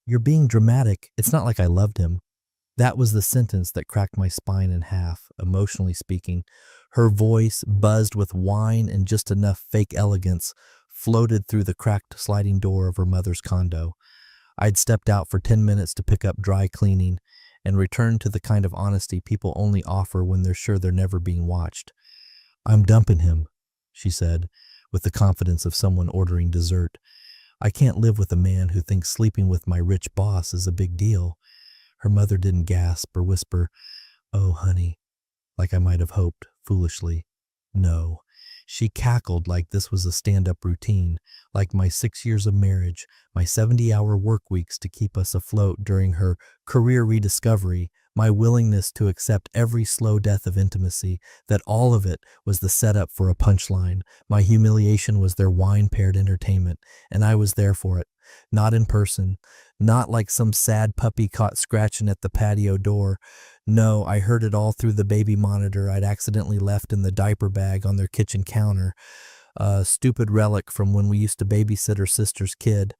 You're being dramatic. It's not like I loved him. That was the sentence that cracked my spine in half, emotionally speaking. Her voice, buzzed with wine and just enough fake elegance, floated through the cracked sliding door of her mother's condo. I'd stepped out for 10 minutes to pick up dry cleaning and returned to the kind of honesty people only offer when they're sure they're never being watched. "I'm dumping him," she said, with the confidence of someone ordering dessert. "I can't live with a man who thinks sleeping with my rich boss is a big deal." Her mother didn't gasp or whisper, "Oh, honey," like I might have hoped, foolishly. No. She cackled like this was a stand-up routine, like my 6 years of marriage, my 70-hour work weeks to keep us afloat during her career rediscovery, my willingness to accept every slow death of intimacy, that all of it was the setup for a punchline. My humiliation was their wine-paired entertainment, and I was there for it. Not in person, not like some sad puppy caught scratching at the patio door. No, I heard it all through the baby monitor I'd accidentally left in the diaper bag on their kitchen counter, a stupid relic from when we used to babysit her sister's kid.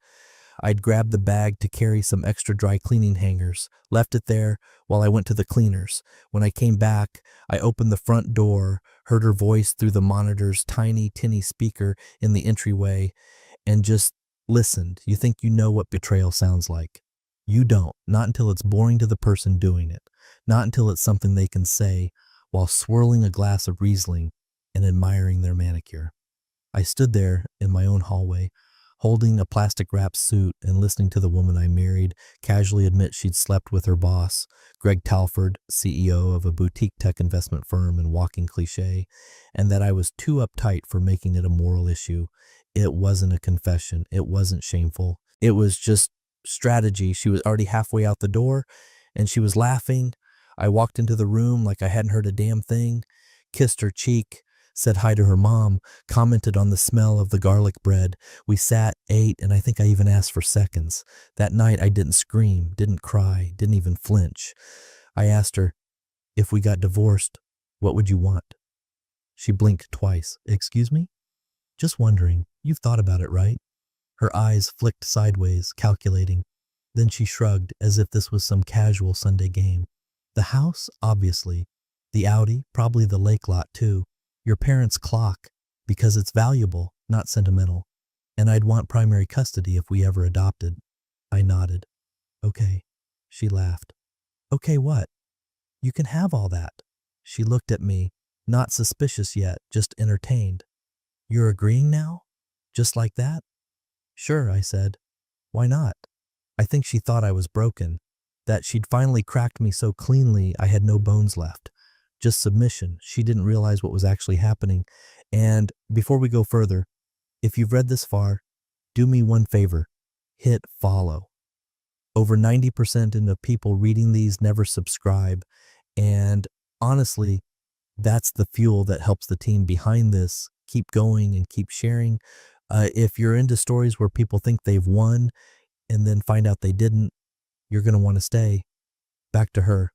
I'd grabbed the bag to carry some extra dry cleaning hangers, left it there while I went to the cleaners. When I came back, I opened the front door, heard her voice through the monitor's tiny, tinny speaker in the entryway, and just listened. You think you know what betrayal sounds like. You don't, not until it's boring to the person doing it, not until it's something they can say while swirling a glass of Riesling and admiring their manicure. I stood there in my own hallway, holding a plastic-wrapped suit and listening to the woman I married casually admit she'd slept with her boss, Greg Talford, CEO of a boutique tech investment firm and walking cliché, and that I was too uptight for making it a moral issue. It wasn't a confession. It wasn't shameful. It was just strategy. She was already halfway out the door, and she was laughing. I walked into the room like I hadn't heard a damn thing, kissed her cheek, said hi to her mom, commented on the smell of the garlic bread. We sat, ate, and I think I even asked for seconds. That night I didn't scream, didn't cry, didn't even flinch. I asked her, "If we got divorced, what would you want?" She blinked twice. "Excuse me?" "Just wondering. You've thought about it, right?" Her eyes flicked sideways, calculating. Then she shrugged as if this was some casual Sunday game. "The house, obviously. The Audi, probably the lake lot too. Your parents' clock, because it's valuable, not sentimental. And I'd want primary custody if we ever adopted." I nodded. "Okay." She laughed. "Okay what?" "You can have all that." She looked at me, not suspicious yet, just entertained. "You're agreeing now? Just like that?" "Sure," I said. "Why not?" I think she thought I was broken, that she'd finally cracked me so cleanly I had no bones left. Just submission. She didn't realize what was actually happening. And before we go further, if you've read this far, do me one favor. Hit follow. Over 90% of people reading these never subscribe. And honestly, that's the fuel that helps the team behind this keep going and keep sharing. If you're into stories where people think they've won and then find out they didn't, you're going to want to stay. Back to her.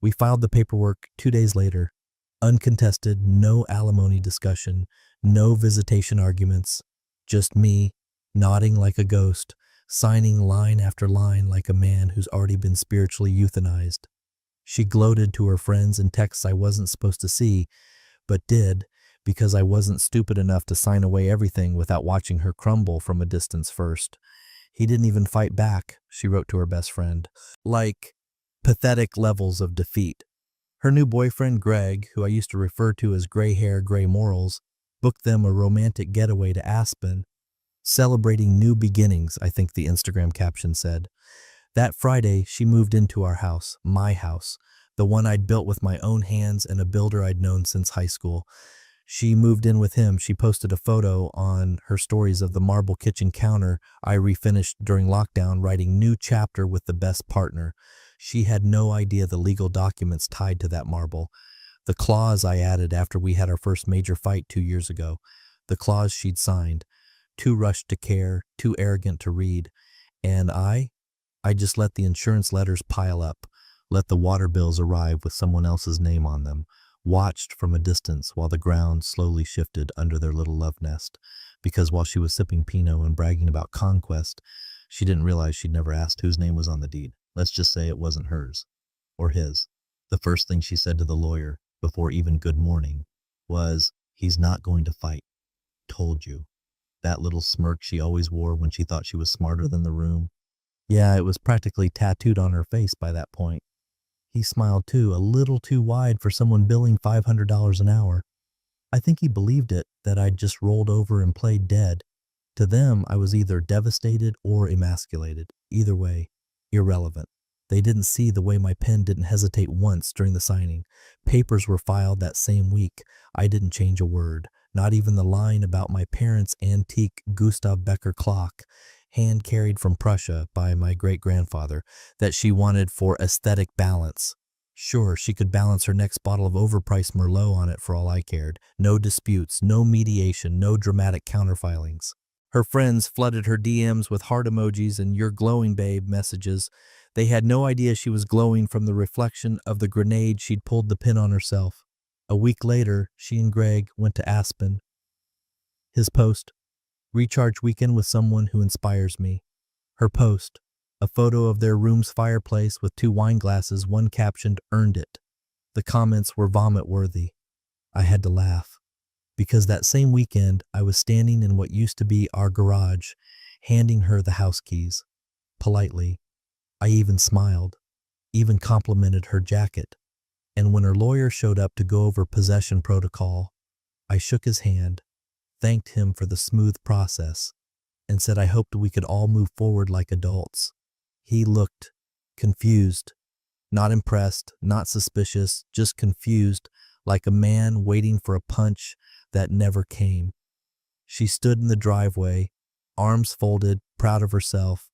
We filed the paperwork 2 days later. Uncontested, no alimony discussion, no visitation arguments. Just me, nodding like a ghost, signing line after line like a man who's already been spiritually euthanized. She gloated to her friends in texts I wasn't supposed to see, but did, because I wasn't stupid enough to sign away everything without watching her crumble from a distance first. "He didn't even fight back," she wrote to her best friend. Like, pathetic levels of defeat. Her new boyfriend, Greg, who I used to refer to as gray hair, gray morals, booked them a romantic getaway to Aspen, celebrating new beginnings, I think the Instagram caption said. That Friday, she moved into our house, my house, the one I'd built with my own hands and a builder I'd known since high school. She moved in with him. She posted a photo on her stories of the marble kitchen counter I refinished during lockdown, writing "new chapter with the best partner." She had no idea the legal documents tied to that marble. The clause I added after we had our first major fight 2 years ago. The clause she'd signed. Too rushed to care, too arrogant to read. And I just let the insurance letters pile up, let the water bills arrive with someone else's name on them, watched from a distance while the ground slowly shifted under their little love nest. Because while she was sipping Pinot and bragging about conquest, She didn't realize she'd never asked whose name was on the deed. Let's just say it wasn't hers. Or his. The first thing she said to the lawyer, before even good morning, was, "He's not going to fight. Told you." That little smirk she always wore when she thought she was smarter than the room. Yeah, it was practically tattooed on her face by that point. He smiled too, a little too wide for someone billing $500 an hour. I think he believed it, that I'd just rolled over and played dead. To them, I was either devastated or emasculated. Either way, irrelevant. They didn't see the way my pen didn't hesitate once during the signing. Papers were filed that same week. I didn't change a word, not even the line about my parents' antique Gustav Becker clock, hand carried from Prussia by my great-grandfather, that she wanted for aesthetic balance. Sure, she could balance her next bottle of overpriced Merlot on it for all I cared. No disputes, no mediation, no dramatic counterfilings. Her friends flooded her DMs with heart emojis and "you're glowing, babe" messages. They had no idea she was glowing from the reflection of the grenade she'd pulled the pin on herself. A week later, she and Greg went to Aspen. His post, "Recharge weekend with someone who inspires me." Her post, a photo of their room's fireplace with 2 wine glasses, one captioned, "Earned it." The comments were vomit-worthy. I had to laugh, because that same weekend I was standing in what used to be our garage, handing her the house keys. Politely. I even smiled, even complimented her jacket. And when her lawyer showed up to go over possession protocol, I shook his hand, thanked him for the smooth process, and said I hoped we could all move forward like adults. He looked confused, not impressed, not suspicious, just confused, like a man waiting for a punch that never came. She stood in the driveway, arms folded, proud of herself.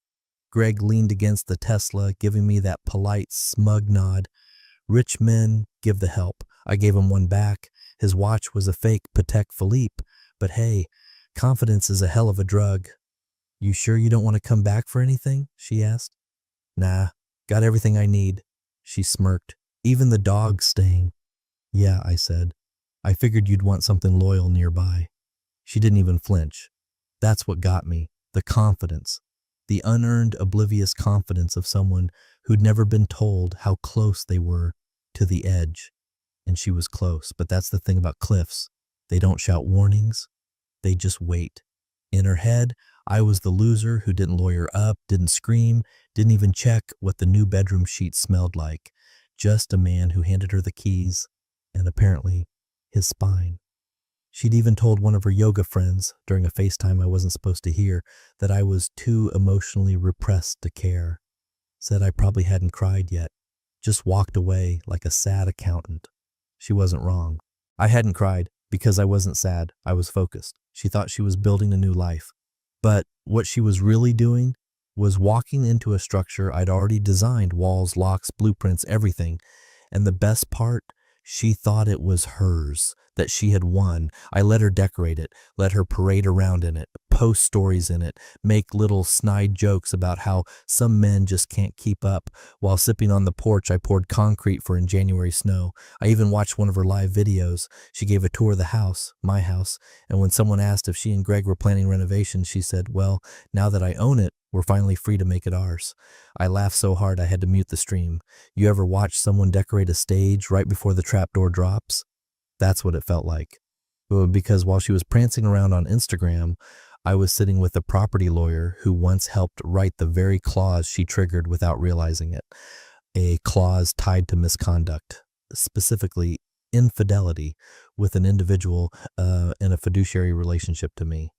Greg leaned against the Tesla, giving me that polite, smug nod. Rich men give the help. I gave him one back. His watch was a fake Patek Philippe, but hey, confidence is a hell of a drug. "You sure you don't want to come back for anything?" she asked. "Nah, got everything I need." She smirked. "Even the dog's staying." "Yeah," I said. "I figured you'd want something loyal nearby." She didn't even flinch. That's what got me. The confidence. The unearned, oblivious confidence of someone who'd never been told how close they were to the edge. And she was close, but that's the thing about cliffs. They don't shout warnings. They just wait. In her head, I was the loser who didn't lawyer up, didn't scream, didn't even check what the new bedroom sheet smelled like. Just a man who handed her the keys, and apparently his spine. She'd even told one of her yoga friends, during a FaceTime I wasn't supposed to hear, that I was too emotionally repressed to care. Said I probably hadn't cried yet. Just walked away like a sad accountant. She wasn't wrong. I hadn't cried because I wasn't sad. I was focused. She thought she was building a new life. But what she was really doing was walking into a structure I'd already designed, walls, locks, blueprints, everything. And the best part, she thought it was hers, that she had won. I let her decorate it, let her parade around in it, post stories in it, make little snide jokes about how some men just can't keep up. While sipping on the porch, I poured concrete for in January snow. I even watched one of her live videos. She gave a tour of the house, my house, and when someone asked if she and Greg were planning renovations, she said, "Well, now that I own it, we're finally free to make it ours." I laughed so hard I had to mute the stream. You ever watch someone decorate a stage right before the trapdoor drops? That's what it felt like. Because while she was prancing around on Instagram, I was sitting with a property lawyer who once helped write the very clause she triggered without realizing it. A clause tied to misconduct, specifically infidelity with an individual in a fiduciary relationship to me.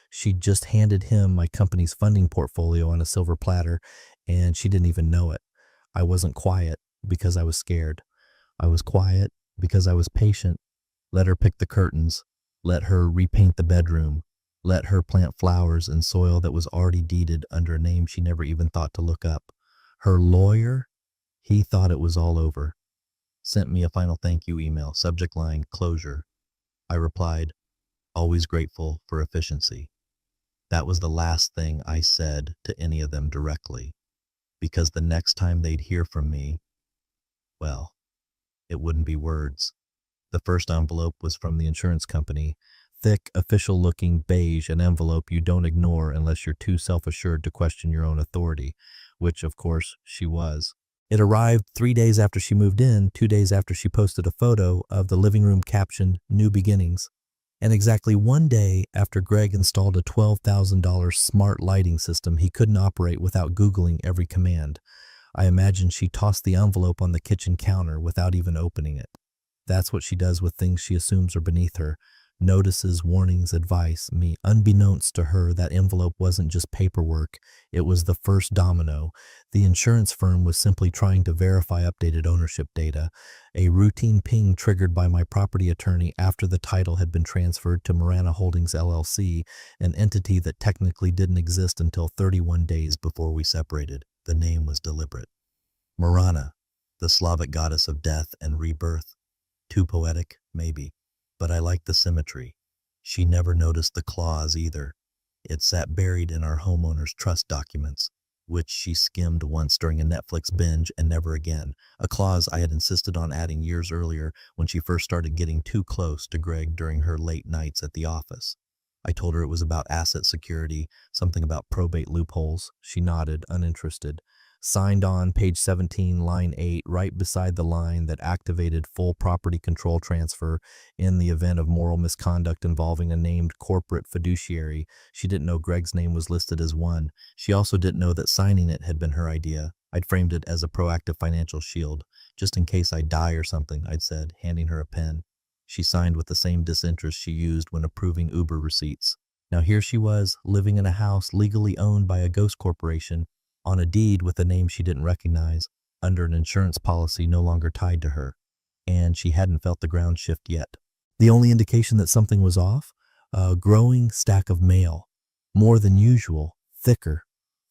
She just handed him my company's funding portfolio on a silver platter, and she didn't even know it. I wasn't quiet because I was scared. I was quiet because I was patient. Let her pick the curtains. Let her repaint the bedroom. Let her plant flowers in soil that was already deeded under a name she never even thought to look up. Her lawyer, he thought it was all over. Sent me a final thank you email, subject line, "Closure." I replied, "Always grateful for efficiency." That was the last thing I said to any of them directly, because the next time they'd hear from me, well, it wouldn't be words. The first envelope was from the insurance company, thick, official-looking beige, an envelope you don't ignore unless you're too self-assured to question your own authority, which, of course, she was. It arrived 3 days after she moved in, 2 days after she posted a photo of the living room captioned New Beginnings, and exactly 1 day after Greg installed a $12,000 smart lighting system he couldn't operate without Googling every command. I imagine she tossed the envelope on the kitchen counter without even opening it. That's what she does with things she assumes are beneath her. Notices, warnings, advice. Me, unbeknownst to her, that envelope wasn't just paperwork. It was the first domino. The insurance firm was simply trying to verify updated ownership data. A routine ping triggered by my property attorney after the title had been transferred to Marana Holdings LLC, an entity that technically didn't exist until 31 days before we separated. The name was deliberate. Marana, the Slavic goddess of death and rebirth. Too poetic, maybe, but I like the symmetry. She never noticed the clause either. It sat buried in our homeowner's trust documents, which she skimmed once during a Netflix binge and never again, a clause I had insisted on adding years earlier when she first started getting too close to Greg during her late nights at the office. I told her it was about asset security, something about probate loopholes. She nodded, uninterested. Signed on page 17, line 8, right beside the line that activated full property control transfer in the event of moral misconduct involving a named corporate fiduciary. She didn't know Greg's name was listed as one. She also didn't know that signing it had been her idea. I'd framed it as a proactive financial shield. Just in case I die or something, I'd said, handing her a pen. She signed with the same disinterest she used when approving Uber receipts. Now here she was, living in a house legally owned by a ghost corporation, on a deed with a name she didn't recognize, under an insurance policy no longer tied to her, and she hadn't felt the ground shift yet. The only indication that something was off? A growing stack of mail, more than usual, thicker,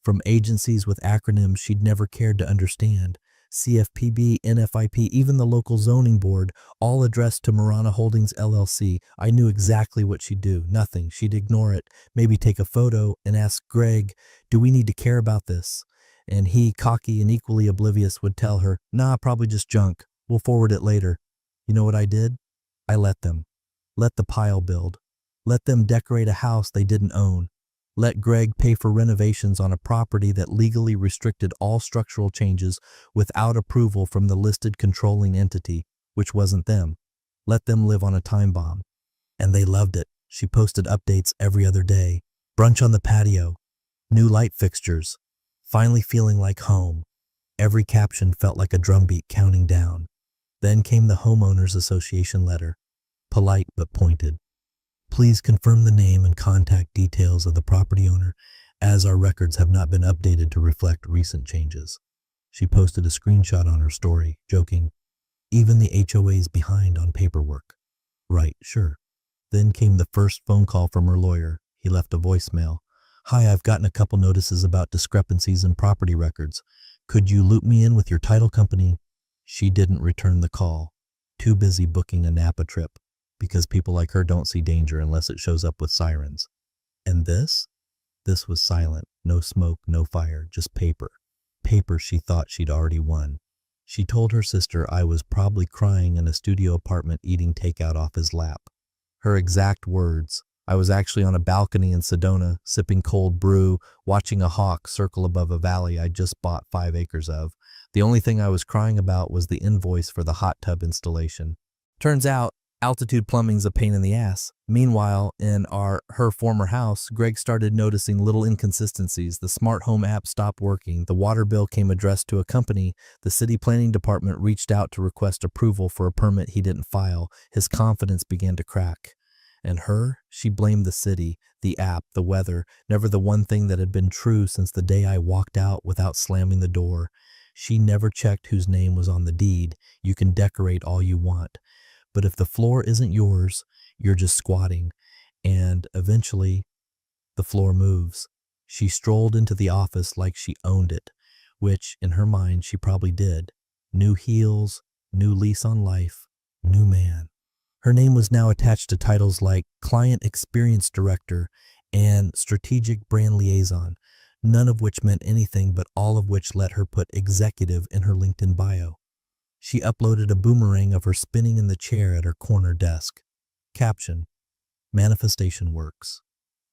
from agencies with acronyms she'd never cared to understand. CFPB, NFIP, even the local zoning board, all addressed to Marana Holdings LLC. I knew exactly what she'd do. Nothing. She'd ignore it, maybe take a photo and ask Greg, "Do we need to care about this?" And he, cocky and equally oblivious, would tell her, "Nah, probably just junk. We'll forward it later." You know what I did? I let them. Let the pile build. Let them decorate a house they didn't own. Let Greg pay for renovations on a property that legally restricted all structural changes without approval from the listed controlling entity, which wasn't them. Let them live on a time bomb. And they loved it. She posted updates every other day. Brunch on the patio. New light fixtures. Finally feeling like home. Every caption felt like a drumbeat counting down. Then came the Homeowners Association letter. Polite but pointed. Please confirm the name and contact details of the property owner, as our records have not been updated to reflect recent changes. She posted a screenshot on her story, joking, "Even the HOA's behind on paperwork." Right, sure. Then came the first phone call from her lawyer. He left a voicemail. "Hi, I've gotten a couple notices about discrepancies in property records. Could you loop me in with your title company?" She didn't return the call. Too busy booking a Napa trip, because people like her don't see danger unless it shows up with sirens. And this? This was silent. No smoke, no fire, just paper. Paper she thought she'd already won. She told her sister I was probably crying in a studio apartment eating takeout off his lap. Her exact words. I was actually on a balcony in Sedona, sipping cold brew, watching a hawk circle above a valley I'd just bought 5 acres of. The only thing I was crying about was the invoice for the hot tub installation. Turns out, altitude plumbing's a pain in the ass. Meanwhile, in her former house, Greg started noticing little inconsistencies. The smart home app stopped working. The water bill came addressed to a company. The city planning department reached out to request approval for a permit he didn't file. His confidence began to crack. And her? She blamed the city, the app, the weather, never the one thing that had been true since the day I walked out without slamming the door. She never checked whose name was on the deed. You can decorate all you want, but if the floor isn't yours, you're just squatting, and eventually the floor moves. She strolled into the office like she owned it, which in her mind she probably did. New heels, new lease on life, new man. Her name was now attached to titles like Client Experience Director and Strategic Brand Liaison, none of which meant anything but all of which let her put executive in her LinkedIn bio. She uploaded a boomerang of her spinning in the chair at her corner desk. Caption: Manifestation works.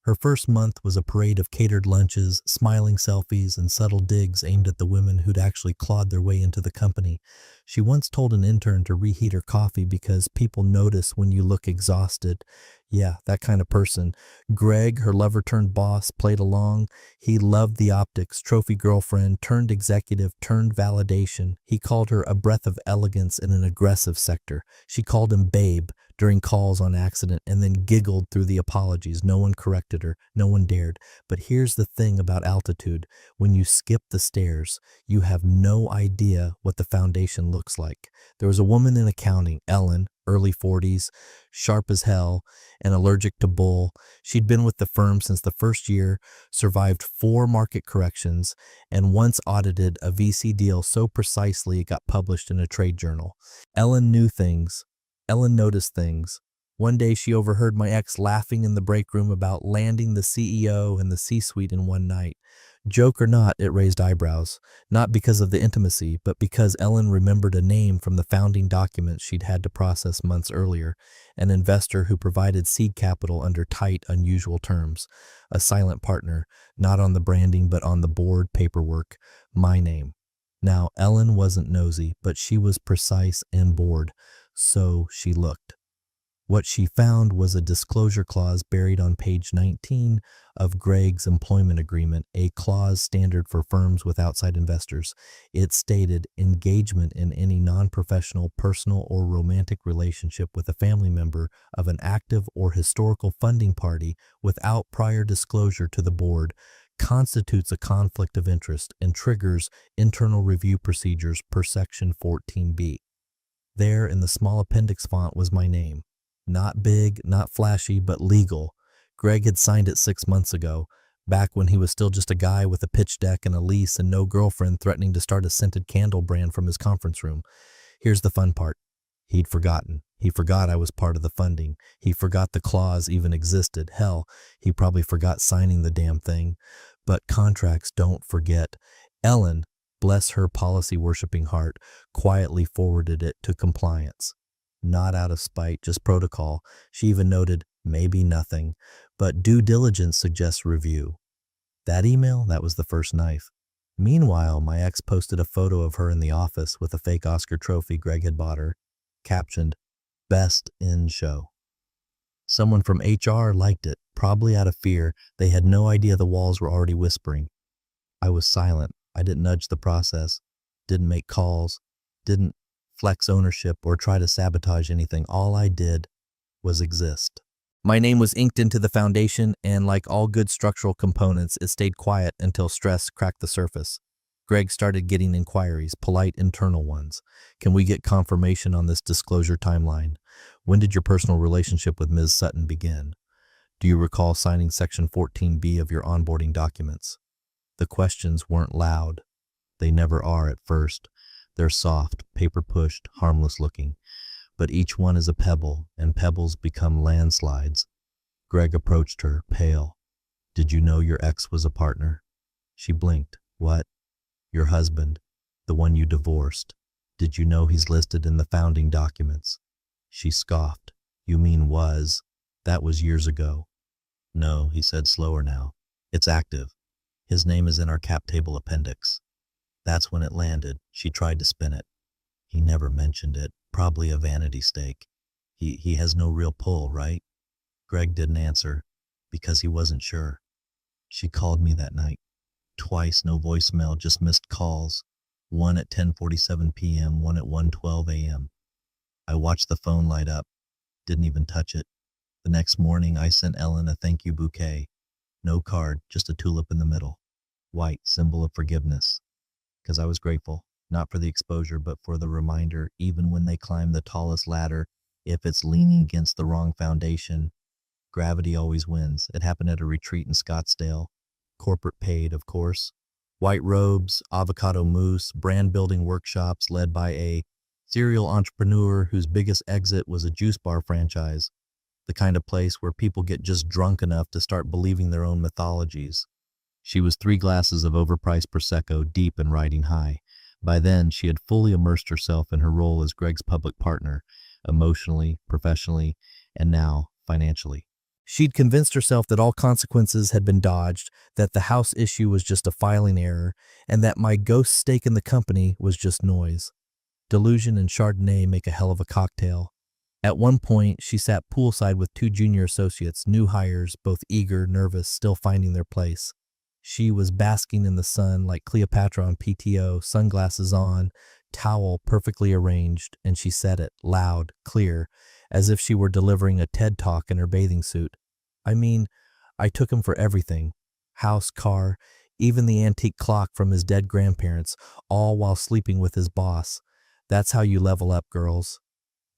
Her first month was a parade of catered lunches, smiling selfies, and subtle digs aimed at the women who'd actually clawed their way into the company. She once told an intern to reheat her coffee because people notice when you look exhausted. Yeah, that kind of person. Greg, her lover turned boss, played along. He loved the optics, trophy girlfriend, turned executive, turned validation. He called her a breath of elegance in an aggressive sector. She called him babe during calls on accident and then giggled through the apologies. No one corrected her. No one dared. But here's the thing about altitude. When you skip the stairs, you have no idea what the foundation looks like. There was a woman in accounting, Ellen, early 40s, sharp as hell, and allergic to bull. She'd been with the firm since the first year, survived 4 market corrections, and once audited a VC deal so precisely it got published in a trade journal. Ellen knew things. Ellen noticed things. One day she overheard my ex laughing in the break room about landing the CEO and the C-suite in one night. Joke or not, it raised eyebrows. Not because of the intimacy, but because Ellen remembered a name from the founding documents she'd had to process months earlier, an investor who provided seed capital under tight, unusual terms. A silent partner, not on the branding but on the board paperwork. My name. Now, Ellen wasn't nosy, but she was precise and bored. So she looked. What she found was a disclosure clause buried on page 19 of Greg's employment agreement, a clause standard for firms with outside investors. It stated engagement in any non-professional, personal, or romantic relationship with a family member of an active or historical funding party without prior disclosure to the board constitutes a conflict of interest and triggers internal review procedures per section 14B. There in the small appendix font was my name. Not big, not flashy, but legal. Greg had signed it 6 months ago, back when he was still just a guy with a pitch deck and a lease and no girlfriend threatening to start a scented candle brand from his conference room. Here's the fun part. He'd forgotten. He forgot I was part of the funding. He forgot the clause even existed. Hell, he probably forgot signing the damn thing. But contracts don't forget. Ellen, bless her policy-worshipping heart, quietly forwarded it to compliance. Not out of spite, just protocol. She even noted, maybe nothing, but due diligence suggests review. That email, that was the first knife. Meanwhile, my ex posted a photo of her in the office with a fake Oscar trophy Greg had bought her, captioned, "Best in show." Someone from HR liked it, probably out of fear. They had no idea the walls were already whispering. I was silent. I didn't nudge the process, didn't make calls, didn't flex ownership or try to sabotage anything. All I did was exist. My name was inked into the foundation, and like all good structural components, it stayed quiet until stress cracked the surface. Greg started getting inquiries, polite internal ones. Can we get confirmation on this disclosure timeline? When did your personal relationship with Ms. Sutton begin? Do you recall signing Section 14B of your onboarding documents? The questions weren't loud. They never are at first. They're soft, paper-pushed, harmless-looking. But each one is a pebble, and pebbles become landslides. Greg approached her, pale. Did you know your ex was a partner? She blinked. What? Your husband, the one you divorced. Did you know he's listed in the founding documents? She scoffed. You mean was? That was years ago. No, he said slower now. It's active. His name is in our cap table appendix. That's when it landed. She tried to spin it. He never mentioned it. Probably a vanity stake. He has no real pull, right? Greg didn't answer, because he wasn't sure. She called me that night. Twice, no voicemail, just missed calls. One at 10:47 p.m., one at 1:12 a.m. I watched the phone light up. Didn't even touch it. The next morning, I sent Ellen a thank you bouquet. No card, just a tulip in the middle. White, symbol of forgiveness. Because I was grateful, not for the exposure, but for the reminder, even when they climb the tallest ladder, if it's leaning against the wrong foundation, gravity always wins. It happened at a retreat in Scottsdale. Corporate paid, of course. White robes, avocado mousse, brand building workshops led by a serial entrepreneur whose biggest exit was a juice bar franchise, the kind of place where people get just drunk enough to start believing their own mythologies. She was 3 glasses of overpriced Prosecco deep and riding high. By then, she had fully immersed herself in her role as Greg's public partner, emotionally, professionally, and now financially. She'd convinced herself that all consequences had been dodged, that the house issue was just a filing error, and that my ghost stake in the company was just noise. Delusion and Chardonnay make a hell of a cocktail. At one point, she sat poolside with two junior associates, new hires, both eager, nervous, still finding their place. She was basking in the sun like Cleopatra on PTO, sunglasses on, towel perfectly arranged, and she said it, loud, clear, as if she were delivering a TED Talk in her bathing suit. I mean, I took him for everything. House, car, even the antique clock from his dead grandparents, all while sleeping with his boss. That's how you level up, girls.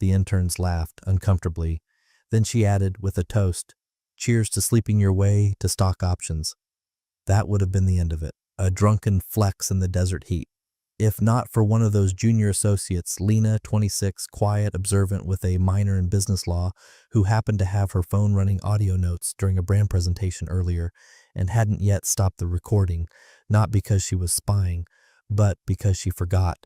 The interns laughed uncomfortably. Then she added, with a toast, cheers to sleeping your way to stock options. That would have been the end of it, a drunken flex in the desert heat. If not for one of those junior associates, Lena, 26, quiet, observant with a minor in business law, who happened to have her phone running audio notes during a brand presentation earlier and hadn't yet stopped the recording, not because she was spying, but because she forgot.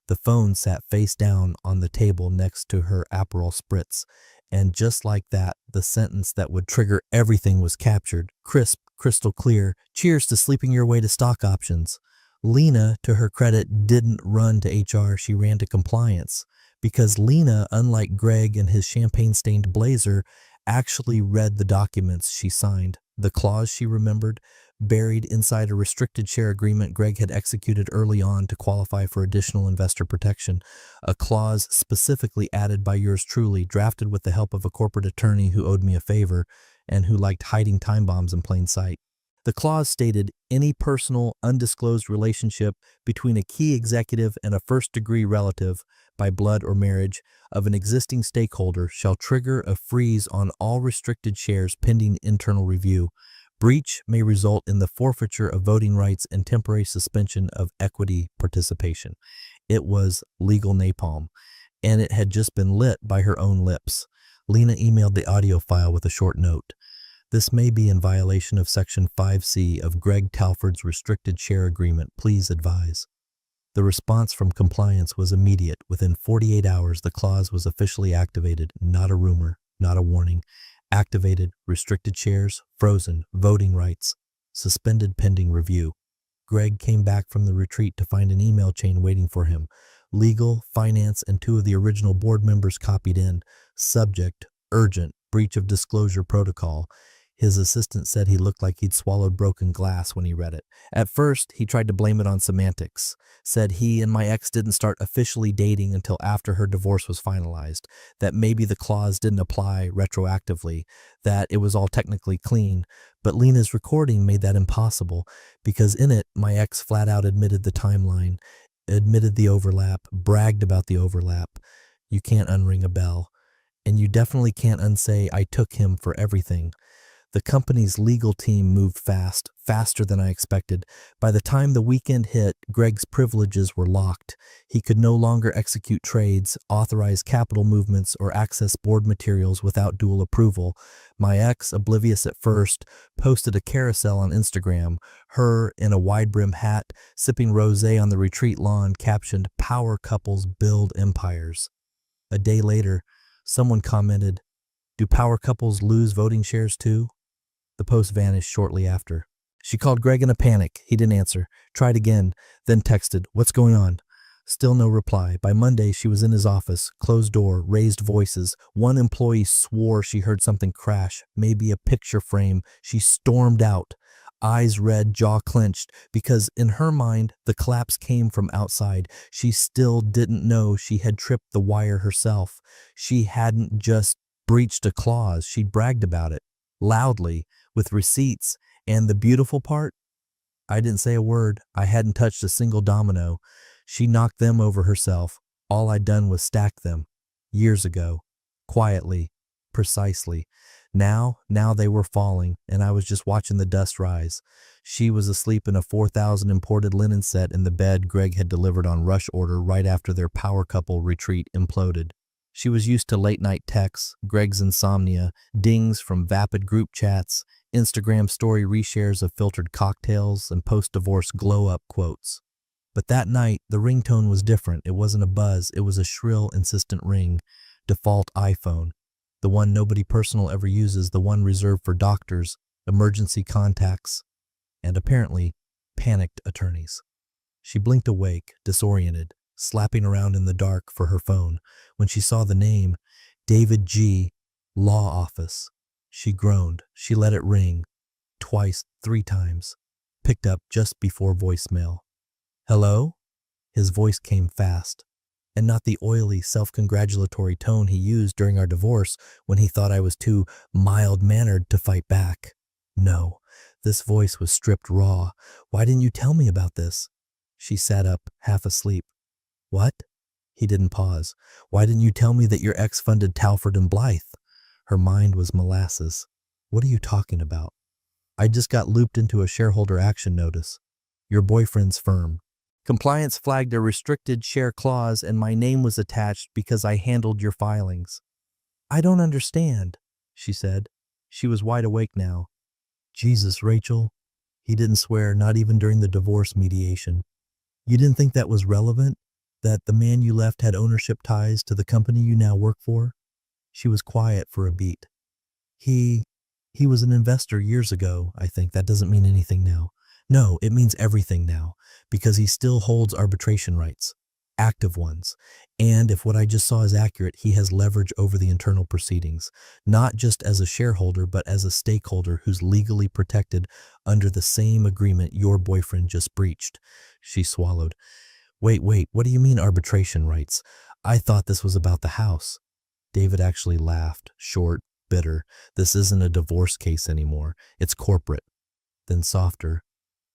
The phone sat face down on the table next to her Aperol Spritz, and just like that, the sentence that would trigger everything was captured, crisp, crystal clear. Cheers to sleeping your way to stock options. Lena, to her credit, didn't run to HR, she ran to compliance. Because Lena, unlike Greg and his champagne-stained blazer, actually read the documents she signed. The clause she remembered, buried inside a restricted share agreement Greg had executed early on to qualify for additional investor protection, a clause specifically added by yours truly, drafted with the help of a corporate attorney who owed me a favor and who liked hiding time bombs in plain sight. The clause stated any personal, undisclosed relationship between a key executive and a first-degree relative, by blood or marriage, of an existing stakeholder shall trigger a freeze on all restricted shares pending internal review. Breach may result in the forfeiture of voting rights and temporary suspension of equity participation. It was legal napalm, and it had just been lit by her own lips. Lena emailed the audio file with a short note. This may be in violation of Section 5C of Greg Talford's restricted share agreement. Please advise. The response from compliance was immediate. Within 48 hours, the clause was officially activated. Not a rumor, not a warning. Activated, restricted shares, frozen, voting rights, suspended pending review. Greg came back from the retreat to find an email chain waiting for him. Legal, finance, and two of the original board members copied in. Subject, urgent, breach of disclosure protocol. His assistant said he looked like he'd swallowed broken glass when he read it. At first, he tried to blame it on semantics, said he and my ex didn't start officially dating until after her divorce was finalized, that maybe the clause didn't apply retroactively, that it was all technically clean, but Lena's recording made that impossible, because in it, my ex flat out admitted the timeline, admitted the overlap, bragged about the overlap. You can't unring a bell. And you definitely can't unsay I took him for everything. The company's legal team moved fast, faster than I expected. By the time the weekend hit, Greg's privileges were locked. He could no longer execute trades, authorize capital movements, or access board materials without dual approval. My ex, oblivious at first, posted a carousel on Instagram, her in a wide-brim hat, sipping rosé on the retreat lawn, captioned, "Power couples build empires." A day later, someone commented, "Do power couples lose voting shares too?" The post vanished shortly after. She called Greg in a panic. He didn't answer. Tried again, then texted, "What's going on?" Still no reply. By Monday, she was in his office. Closed door, raised voices. One employee swore she heard something crash, maybe a picture frame. She stormed out, eyes red, jaw clenched, because in her mind, the collapse came from outside. She still didn't know she had tripped the wire herself. She hadn't just breached a clause. She'd bragged about it, loudly, with receipts. And the beautiful part? I didn't say a word. I hadn't touched a single domino. She knocked them over herself. All I'd done was stack them. Years ago. Quietly. Precisely. Now they were falling, and I was just watching the dust rise. She was asleep in a 4,000 imported linen set in the bed Greg had delivered on rush order right after their power couple retreat imploded. She was used to late-night texts, Greg's insomnia, dings from vapid group chats, Instagram story reshares of filtered cocktails, and post-divorce glow-up quotes. But that night, the ringtone was different. It wasn't a buzz. It was a shrill, insistent ring. Default iPhone. the one nobody personal ever uses, the one reserved for doctors, emergency contacts, and apparently panicked attorneys. She blinked awake, disoriented, slapping around in the dark for her phone. When she saw the name, David G., Law Office, she groaned. She let it ring, twice, 3 times, picked up just before voicemail. Hello? His voice came fast, and not the oily, self-congratulatory tone he used during our divorce when he thought I was too mild-mannered to fight back. No, this voice was stripped raw. Why didn't you tell me about this? She sat up, half asleep. What? He didn't pause. Why didn't you tell me that your ex funded Talford and Blythe? Her mind was molasses. What are you talking about? I just got looped into a shareholder action notice. Your boyfriend's firm. Compliance flagged a restricted share clause and my name was attached because I handled your filings. I don't understand, she said. She was wide awake now. Jesus, Rachel. He didn't swear, not even during the divorce mediation. You didn't think that was relevant? That the man you left had ownership ties to the company you now work for? She was quiet for a beat. He was an investor years ago, I think. That doesn't mean anything now. No, it means everything now, because he still holds arbitration rights, active ones. And if what I just saw is accurate, he has leverage over the internal proceedings, not just as a shareholder, but as a stakeholder who's legally protected under the same agreement your boyfriend just breached. She swallowed. Wait, what do you mean arbitration rights? I thought this was about the house. David actually laughed, short, bitter. This isn't a divorce case anymore. It's corporate. Then softer.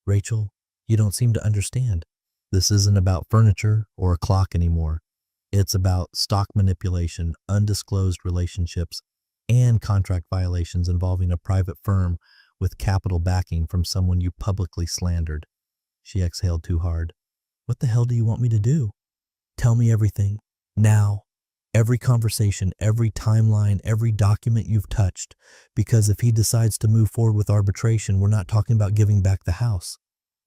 Rachel, you don't seem to understand. This isn't about furniture or a clock anymore. It's about stock manipulation, undisclosed relationships, and contract violations involving a private firm with capital backing from someone you publicly slandered. She exhaled too hard. What the hell do you want me to do? Tell me everything. Now. Every conversation, every timeline, every document you've touched. Because if he decides to move forward with arbitration, we're not talking about giving back the house.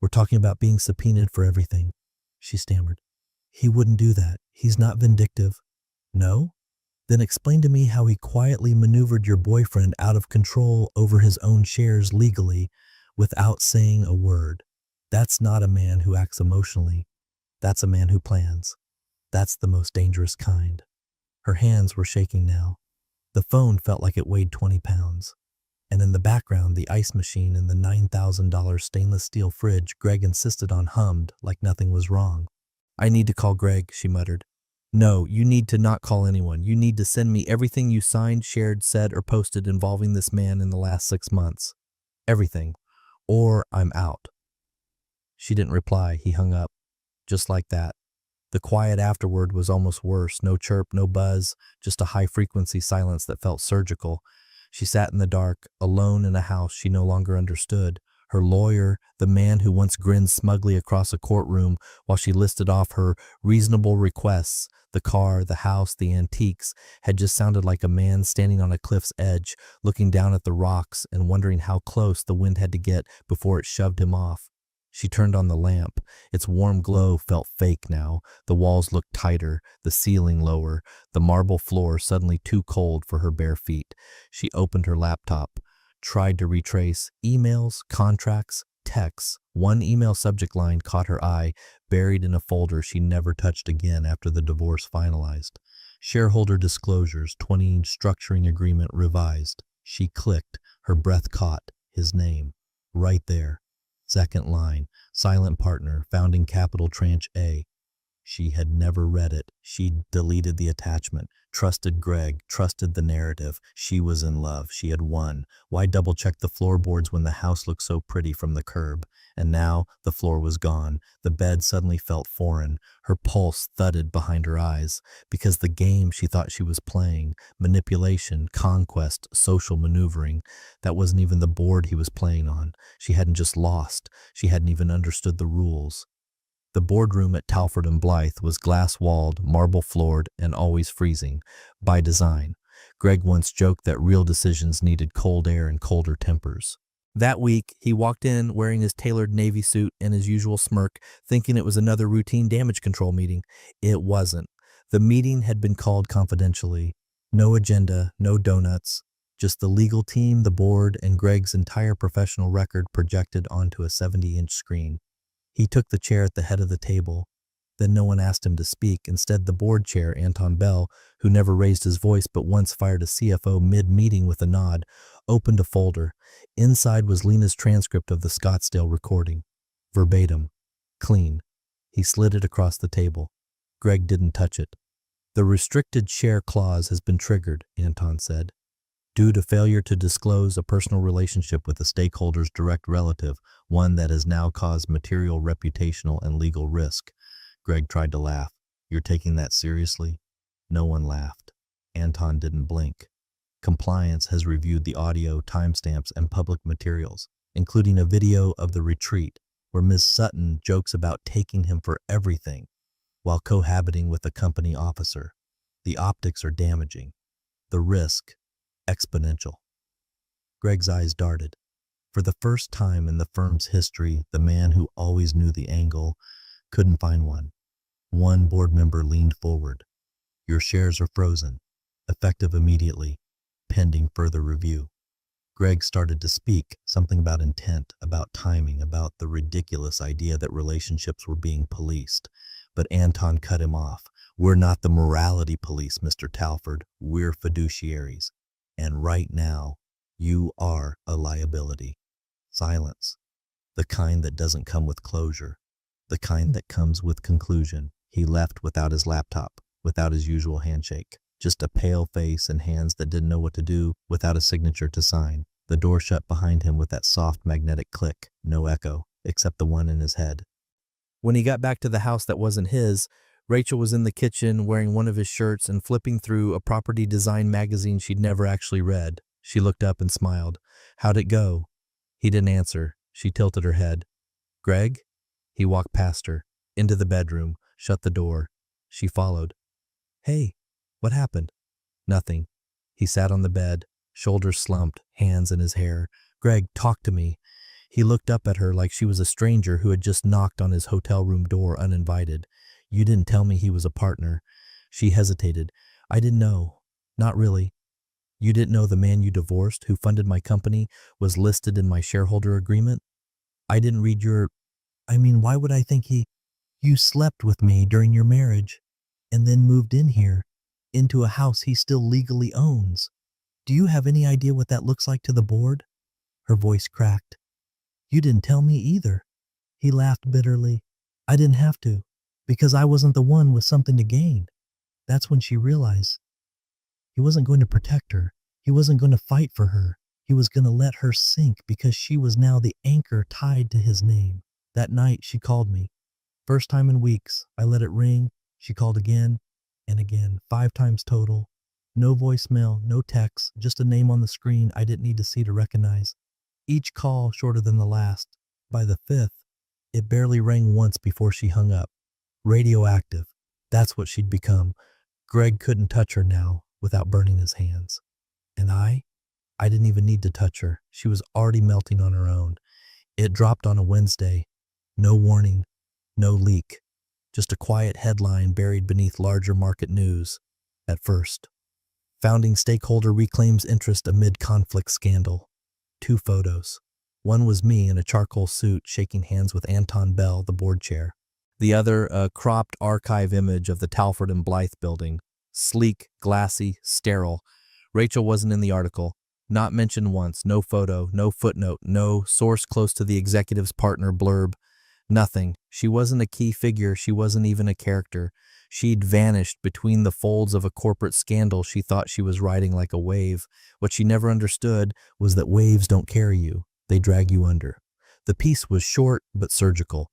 We're talking about being subpoenaed for everything. She stammered. He wouldn't do that. He's not vindictive. No? Then explain to me how he quietly maneuvered your boyfriend out of control over his own shares legally without saying a word. That's not a man who acts emotionally. That's a man who plans. That's the most dangerous kind. Her hands were shaking now. The phone felt like it weighed 20 pounds. And in the background, the ice machine and the $9,000 stainless steel fridge Greg insisted on hummed like nothing was wrong. I need to call Greg, she muttered. No, you need to not call anyone. You need to send me everything you signed, shared, said, or posted involving this man in the last 6 months. Everything. Or I'm out. She didn't reply. He hung up. Just like that. The quiet afterward was almost worse. No chirp, no buzz, just a high-frequency silence that felt surgical. She sat in the dark, alone in a house she no longer understood. Her lawyer, the man who once grinned smugly across a courtroom while she listed off her reasonable requests, the car, the house, the antiques, had just sounded like a man standing on a cliff's edge, looking down at the rocks and wondering how close the wind had to get before it shoved him off. She turned on the lamp. Its warm glow felt fake now. The walls looked tighter, the ceiling lower, the marble floor suddenly too cold for her bare feet. She opened her laptop, tried to retrace emails, contracts, texts. One email subject line caught her eye, buried in a folder she never touched again after the divorce finalized. Shareholder disclosures, 20 structuring agreement revised. She clicked, her breath caught his name. Right there. Second line, silent partner, founding capital tranche A. She had never read it. She deleted the attachment, trusted Greg, trusted the narrative. She was in love. She had won. Why double-check the floorboards when the house looked so pretty from the curb? And now the floor was gone. The bed suddenly felt foreign. Her pulse thudded behind her eyes because the game she thought she was playing, manipulation, conquest, social maneuvering, that wasn't even the board he was playing on. She hadn't just lost. She hadn't even understood the rules. The boardroom at Talford and Blythe was glass-walled, marble-floored, and always freezing, by design. Greg once joked that real decisions needed cold air and colder tempers. That week, he walked in wearing his tailored Navy suit and his usual smirk, thinking it was another routine damage control meeting. It wasn't. The meeting had been called confidentially. No agenda, no donuts, just the legal team, the board, and Greg's entire professional record projected onto a 70-inch screen. He took the chair at the head of the table. Then no one asked him to speak. Instead, the board chair, Anton Bell, who never raised his voice but once fired a CFO mid-meeting with a nod, opened a folder. Inside was Lena's transcript of the Scottsdale recording. Verbatim. Clean. He slid it across the table. Greg didn't touch it. The restricted share clause has been triggered, Anton said, due to failure to disclose a personal relationship with a stakeholder's direct relative, one that has now caused material, reputational, and legal risk. Greg tried to laugh. You're taking that seriously? No one laughed. Anton didn't blink. Compliance has reviewed the audio, timestamps, and public materials, including a video of the retreat where Ms. Sutton jokes about taking him for everything while cohabiting with a company officer. The optics are damaging. The risk, exponential. Greg's eyes darted. For the first time in the firm's history, the man who always knew the angle couldn't find one. One board member leaned forward. Your shares are frozen, effective immediately, pending further review. Greg started to speak, something about intent, about timing, about the ridiculous idea that relationships were being policed. But Anton cut him off. We're not the morality police, Mr. Talford. We're fiduciaries. And right now, you are a liability. Silence. The kind that doesn't come with closure. The kind that comes with conclusion. He left without his laptop, without his usual handshake. Just a pale face and hands that didn't know what to do, without a signature to sign. The door shut behind him with that soft magnetic click. No echo, except the one in his head. When he got back to the house that wasn't his, Rachel was in the kitchen wearing one of his shirts and flipping through a property design magazine she'd never actually read. She looked up and smiled. How'd it go? He didn't answer. She tilted her head. Greg? He walked past her, into the bedroom, shut the door. She followed. Hey, what happened? Nothing. He sat on the bed, shoulders slumped, hands in his hair. Greg, talk to me. He looked up at her like she was a stranger who had just knocked on his hotel room door uninvited. You didn't tell me he was a partner. She hesitated. I didn't know. Not really. You didn't know the man you divorced, who funded my company, was listed in my shareholder agreement? I didn't read your... why would I think he... You slept with me during your marriage, and then moved in here, into a house he still legally owns. Do you have any idea what that looks like to the board? Her voice cracked. You didn't tell me either. He laughed bitterly. I didn't have to, because I wasn't the one with something to gain. That's when she realized. He wasn't going to protect her. He wasn't going to fight for her. He was going to let her sink because she was now the anchor tied to his name. That night, she called me. First time in weeks. I let it ring. She called again and again, 5 times total. No voicemail, no text, just a name on the screen I didn't need to see to recognize. Each call shorter than the last. By the 5th, it barely rang once before she hung up. Radioactive. That's what she'd become. Greg couldn't touch her now without burning his hands. And I didn't even need to touch her. She was already melting on her own. It dropped on a Wednesday. No warning, no leak. Just a quiet headline buried beneath larger market news. At first. Founding stakeholder reclaims interest amid conflict scandal. 2 photos. One was me in a charcoal suit shaking hands with Anton Bell, the board chair. The other, a cropped archive image of the Talford and Blythe building. Sleek, glassy, sterile. Rachel wasn't in the article. Not mentioned once. No photo, no footnote, no source close to the executive's partner blurb. Nothing. She wasn't a key figure. She wasn't even a character. She'd vanished between the folds of a corporate scandal she thought she was riding like a wave. What she never understood was that waves don't carry you. They drag you under. The piece was short but surgical.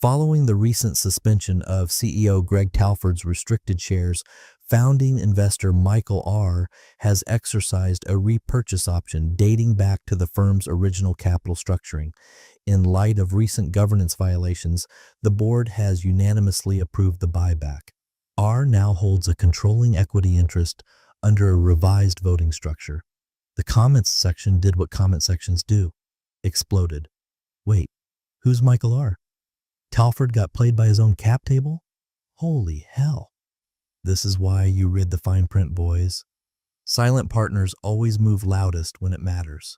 Following the recent suspension of CEO Greg Talford's restricted shares, founding investor Michael R. has exercised a repurchase option dating back to the firm's original capital structuring. In light of recent governance violations, the board has unanimously approved the buyback. R now holds a controlling equity interest under a revised voting structure. The comments section did what comment sections do. Exploded. Wait, who's Michael R.? Talford got played by his own cap table? Holy hell. This is why you read the fine print, boys. Silent partners always move loudest when it matters.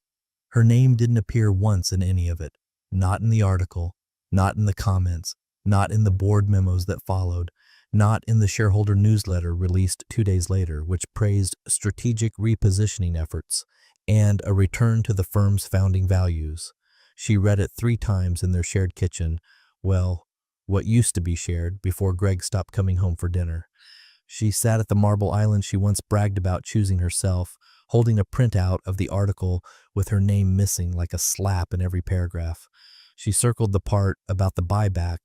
Her name didn't appear once in any of it, not in the article, not in the comments, not in the board memos that followed, not in the shareholder newsletter released 2 days later, which praised strategic repositioning efforts and a return to the firm's founding values. She read it 3 times in their shared kitchen, well, what used to be shared before Greg stopped coming home for dinner. She sat at the marble island she once bragged about choosing herself, holding a printout of the article with her name missing like a slap in every paragraph. She circled the part about the buyback,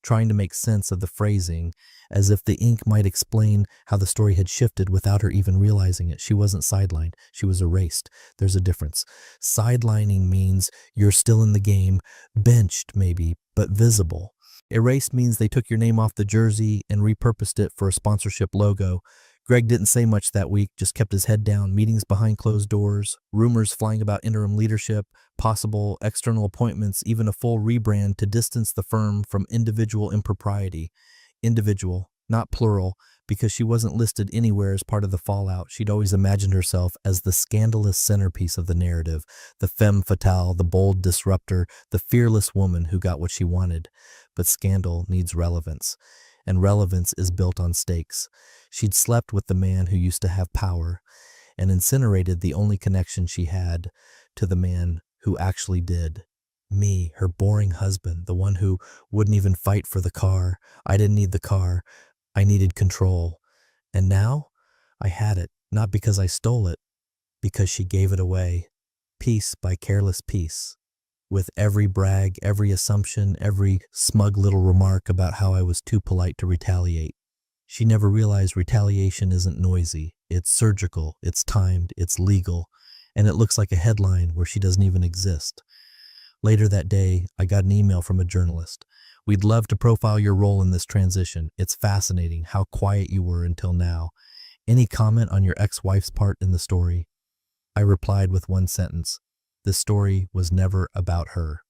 trying to make sense of the phrasing, as if the ink might explain how the story had shifted without her even realizing it. She wasn't sidelined, she was erased. There's a difference. Sidelining means you're still in the game, benched maybe, but visible. Erased means they took your name off the jersey and repurposed it for a sponsorship logo. Greg didn't say much that week, just kept his head down, meetings behind closed doors, rumors flying about interim leadership, possible external appointments, even a full rebrand to distance the firm from individual impropriety. Individual, not plural, because she wasn't listed anywhere as part of the fallout. She'd always imagined herself as the scandalous centerpiece of the narrative, the femme fatale, the bold disruptor, the fearless woman who got what she wanted. But scandal needs relevance, and relevance is built on stakes. She'd slept with the man who used to have power, and incinerated the only connection she had to the man who actually did. Me, her boring husband, the one who wouldn't even fight for the car. I didn't need the car. I needed control. And now I had it, not because I stole it, because she gave it away, piece by careless piece, with every brag, every assumption, every smug little remark about how I was too polite to retaliate. She never realized retaliation isn't noisy. It's surgical, it's timed, it's legal, and it looks like a headline where she doesn't even exist. Later that day, I got an email from a journalist. We'd love to profile your role in this transition. It's fascinating how quiet you were until now. Any comment on your ex-wife's part in the story? I replied with one sentence. This story was never about her.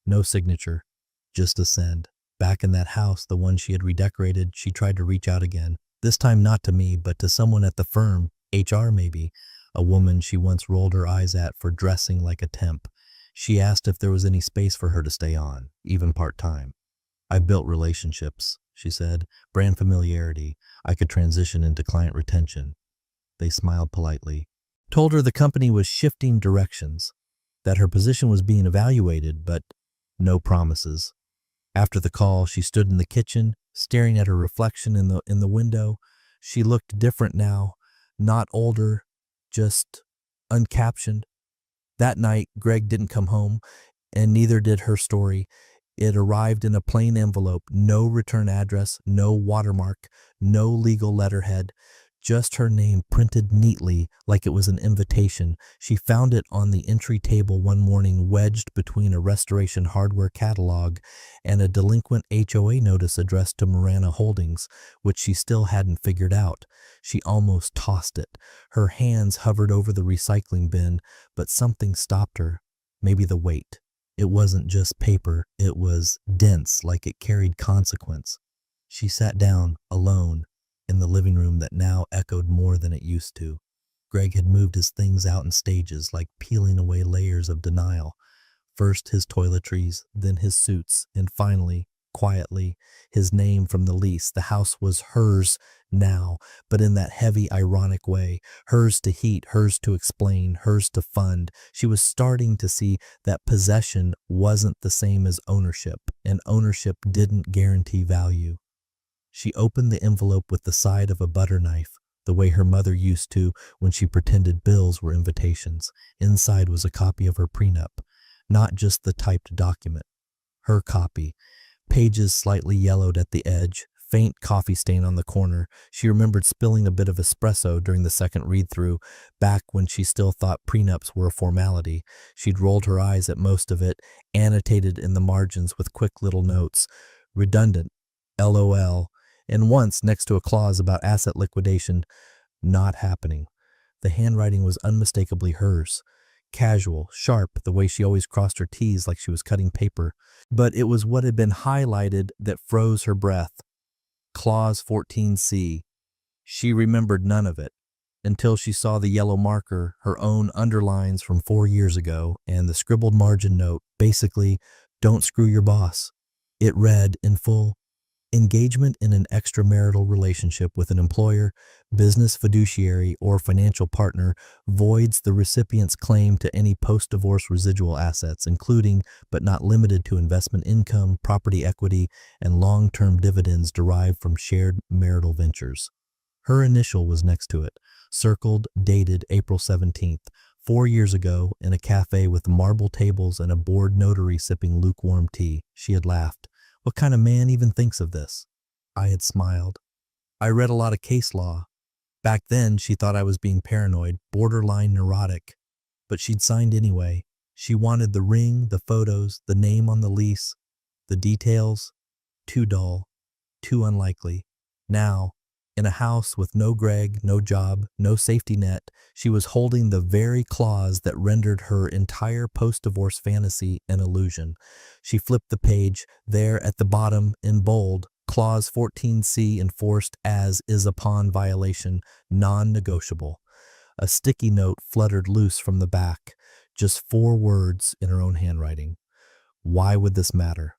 No signature, just a send. Back in that house, the one she had redecorated, she tried to reach out again. This time not to me, but to someone at the firm, HR maybe, a woman she once rolled her eyes at for dressing like a temp. She asked if there was any space for her to stay on, even part-time. I built relationships, she said, brand familiarity. I could transition into client retention. They smiled politely. Told her the company was shifting directions, that her position was being evaluated, but no promises. After the call, she stood in the kitchen, staring at her reflection in the window. She looked different now, not older, just uncaptioned. That night, Greg didn't come home, and neither did her story. It arrived in a plain envelope, no return address, no watermark, no legal letterhead, just her name printed neatly like it was an invitation. She found it on the entry table one morning, wedged between a Restoration Hardware catalog and a delinquent HOA notice addressed to Marana Holdings, which she still hadn't figured out. She almost tossed it. Her hands hovered over the recycling bin, but something stopped her. Maybe the weight. It wasn't just paper, it was dense, like it carried consequence. She sat down, alone, in the living room that now echoed more than it used to. Greg had moved his things out in stages, like peeling away layers of denial. First his toiletries, then his suits, and finally, quietly, his name from the lease. The house was hers now, but in that heavy, ironic way. Hers to heat, hers to explain, hers to fund. She was starting to see that possession wasn't the same as ownership, and ownership didn't guarantee value. She opened the envelope with the side of a butter knife, the way her mother used to when she pretended bills were invitations. Inside was a copy of her prenup, not just the typed document. Her copy. Pages slightly yellowed at the edge, faint coffee stain on the corner. She remembered spilling a bit of espresso during the second read-through, back when she still thought prenups were a formality. She'd rolled her eyes at most of it, annotated in the margins with quick little notes. Redundant. LOL. And once, next to a clause about asset liquidation, not happening. The handwriting was unmistakably hers. Casual, sharp, the way she always crossed her T's like she was cutting paper. But it was what had been highlighted that froze her breath. Clause 14C. She remembered none of it. until she saw the yellow marker, her own underlines from 4 years ago, and the scribbled margin note, basically, don't screw your boss. It read in full, engagement in an extramarital relationship with an employer, business fiduciary, or financial partner voids the recipient's claim to any post-divorce residual assets, including but not limited to investment income, property equity, and long-term dividends derived from shared marital ventures. Her initial was next to it, circled, dated April 17th, 4 years ago, in a cafe with marble tables and a bored notary sipping lukewarm tea. She had laughed. What kind of man even thinks of this? I had smiled. I read a lot of case law. Back then, she thought I was being paranoid, borderline neurotic. But she'd signed anyway. She wanted the ring, the photos, the name on the lease, the details. Too dull, too unlikely. Now, in a house with no Greg, no job, no safety net, she was holding the very clause that rendered her entire post-divorce fantasy an illusion. She flipped the page. There at the bottom, in bold, Clause 14C enforced as is upon violation, non-negotiable. A sticky note fluttered loose from the back. Just 4 words in her own handwriting. Why would this matter?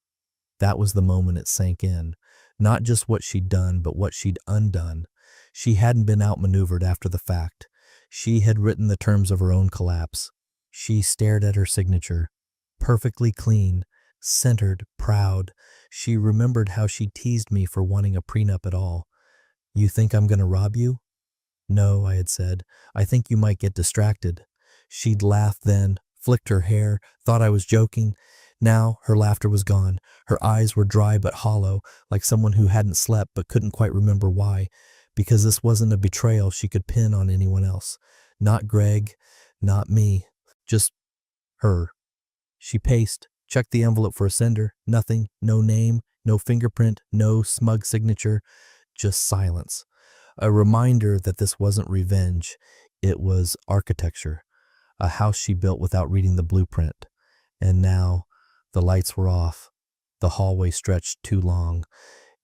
That was the moment it sank in. Not just what she'd done, but what she'd undone. She hadn't been outmaneuvered after the fact. She had written the terms of her own collapse. She stared at her signature. Perfectly clean, centered, proud. She remembered how she teased me for wanting a prenup at all. You think I'm going to rob you? No, I had said. I think you might get distracted. She'd laughed then, flicked her hair, thought I was joking. Now her laughter was gone. Her eyes were dry but hollow, like someone who hadn't slept but couldn't quite remember why, because this wasn't a betrayal she could pin on anyone else. Not Greg, not me, just her. She paced, checked the envelope for a sender. Nothing, no name, no fingerprint, no smug signature, just silence. A reminder that this wasn't revenge, it was architecture, a house she built without reading the blueprint. And now, the lights were off, the hallway stretched too long,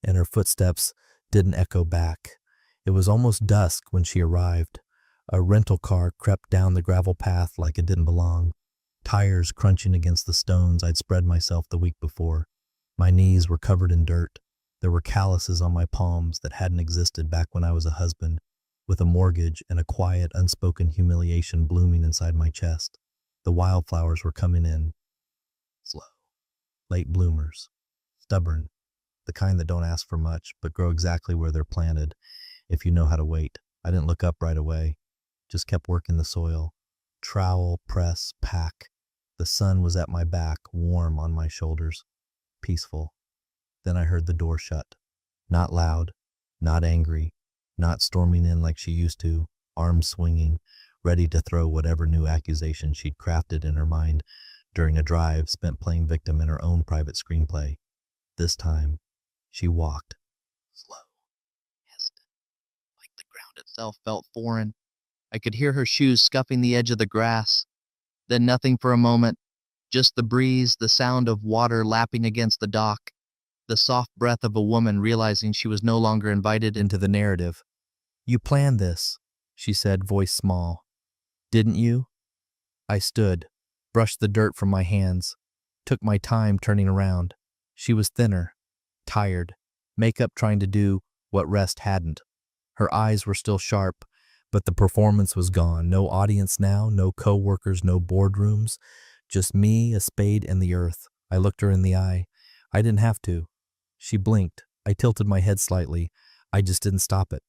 and her footsteps didn't echo back. It was almost dusk when she arrived. A rental car crept down the gravel path like it didn't belong, tires crunching against the stones I'd spread myself the week before. My knees were covered in dirt. There were calluses on my palms that hadn't existed back when I was a husband, with a mortgage and a quiet, unspoken humiliation blooming inside my chest. The wildflowers were coming in. Slow. Late bloomers. Stubborn. The kind that don't ask for much, but grow exactly where they're planted, if you know how to wait. I didn't look up right away. Just kept working the soil. Trowel, press, pack. The sun was at my back, warm on my shoulders. Peaceful. Then I heard the door shut. Not loud, not angry, not storming in like she used to, arms swinging, ready to throw whatever new accusation she'd crafted in her mind during a drive spent playing victim in her own private screenplay. This time, she walked. Slow, hesitant, like the ground itself felt foreign. I could hear her shoes scuffing the edge of the grass. Then nothing for a moment, just the breeze, the sound of water lapping against the dock, the soft breath of a woman realizing she was no longer invited into the narrative. You planned this, she said, voice small. Didn't you? I stood, brushed the dirt from my hands, took my time turning around. She was thinner, tired, makeup trying to do what rest hadn't. Her eyes were still sharp, but the performance was gone. No audience now, no co-workers, no boardrooms, just me, a spade, and the earth. I looked her in the eye. I didn't have to. She blinked. I tilted my head slightly. I just didn't stop it.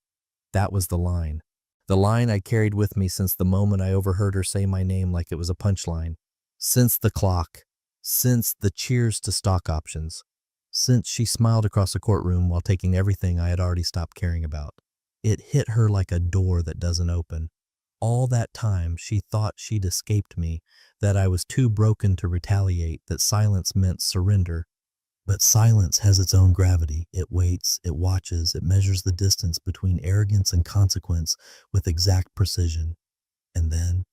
That was the line. The line I carried with me since the moment I overheard her say my name like it was a punchline. Since the clock. Since the cheers to stock options. Since she smiled across the courtroom while taking everything I had already stopped caring about. It hit her like a door that doesn't open. All that time she thought she'd escaped me, that I was too broken to retaliate, that silence meant surrender. But silence has its own gravity. It waits, it watches, it measures the distance between arrogance and consequence with exact precision. And then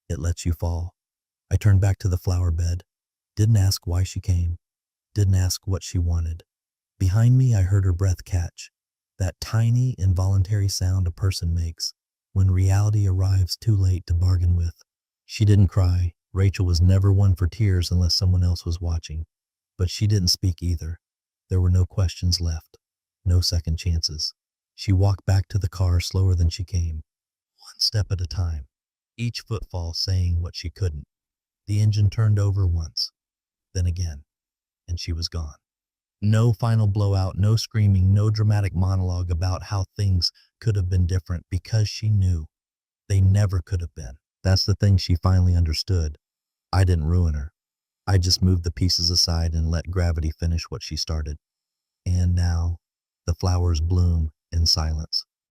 it lets you fall. I turned back to the flower bed. Didn't ask why she came. Didn't ask what she wanted. Behind me, I heard her breath catch. That tiny, involuntary sound a person makes. when reality arrives too late to bargain with. She didn't cry. Rachel was never one for tears unless someone else was watching. But she didn't speak either. There were no questions left, no second chances. She walked back to the car slower than she came, one step at a time, each footfall saying what she couldn't. The engine turned over once, then again, and she was gone. No final blowout, no screaming, no dramatic monologue about how things could have been different, because she knew they never could have been. That's the thing she finally understood. I didn't ruin her. I just moved the pieces aside and let gravity finish what she started. And now the flowers bloom in silence.